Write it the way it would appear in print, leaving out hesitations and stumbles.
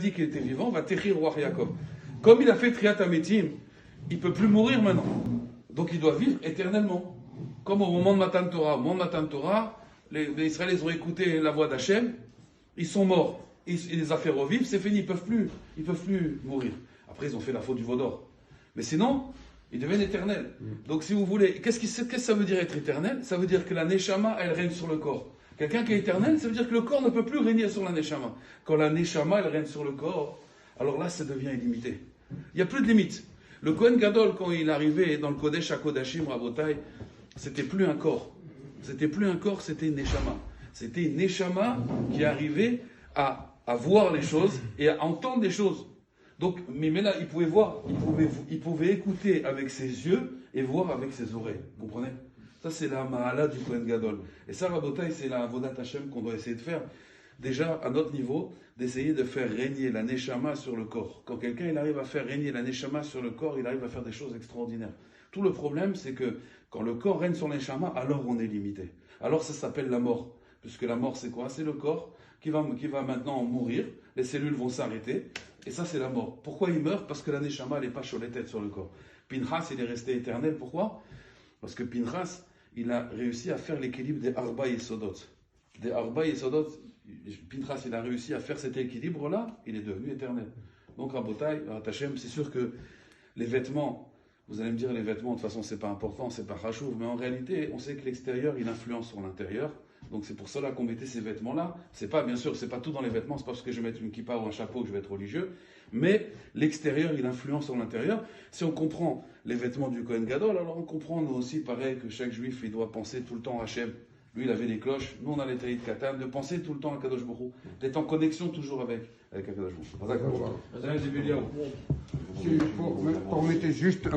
dit qu'il était vivant, va Techir Roi Yaakov. Comme il a fait Triat Ametim, il ne peut plus mourir maintenant. Donc il doit vivre éternellement. Comme au moment de Matan Torah. Au moment de Matan Torah, les Israéliens ont écouté la voix d'Hachem, ils sont morts. Il les a fait revivre, c'est fini, ils ne peuvent plus mourir. Après, ils ont fait la faute du veau d'or. Mais sinon, ils deviennent éternels. Donc si vous voulez, qu'est-ce que ça veut dire être éternel? Ça veut dire que la Neshama, elle règne sur le corps. Quelqu'un qui est éternel, ça veut dire que le corps ne peut plus régner sur la Neshama. Quand la Neshama, elle règne sur le corps, alors là, ça devient illimité. Il n'y a plus de limite. Le Kohen Gadol, quand il arrivait dans le Kodesh HaKodashim, Rabotai, c'était plus un corps. C'était plus un corps, c'était une Neshama. C'était une Neshama qui arrivait à voir les choses et à entendre les choses. Donc, mais là, il pouvait voir, il pouvait écouter avec ses yeux et voir avec ses oreilles. Vous comprenez? Ça, c'est la Mahala du Kohen Gadol. Et ça, Rabotai, c'est la Avodat Hashem qu'on doit essayer de faire. Déjà, à notre niveau, d'essayer de faire régner la Neshama sur le corps. Quand quelqu'un il arrive à faire régner la Neshama sur le corps, il arrive à faire des choses extraordinaires. Tout le problème, c'est que quand le corps règne sur la Neshama, alors on est limité. Alors ça s'appelle la mort. Puisque la mort, c'est quoi? C'est le corps qui va maintenant mourir, les cellules vont s'arrêter, et ça, c'est la mort. Pourquoi il meurt? Parce que la Neshama, elle n'est pas sur les têtes sur le corps. Pinchas, il est resté éternel. Pourquoi? Parce que Pinchas, il a réussi à faire l'équilibre des Arba Yesodot. Des Arba Yesodot, Pinchas, il a réussi à faire cet équilibre-là, il est devenu éternel. Donc, Rabotai, Hashem, c'est sûr que les vêtements, vous allez me dire, les vêtements, de toute façon, c'est pas important, c'est pas chachouv, mais en réalité, on sait que l'extérieur, il influence sur l'intérieur. Donc, c'est pour cela qu'on mettait ces vêtements-là. C'est pas, bien sûr, c'est pas tout dans les vêtements, c'est pas parce que je vais mettre une kippa ou un chapeau que je vais être religieux, mais l'extérieur, il influence sur l'intérieur. Si on comprend les vêtements du Kohen Gadol, alors on comprend, nous aussi, pareil, que chaque juif, il doit penser tout le temps à Hachem. Lui, il avait les cloches, nous, on a les taïd katan, de penser tout le temps à Kadosh Baruch Hu, d'être en connexion toujours avec Kadosh Baruch Hu. Pour mettre juste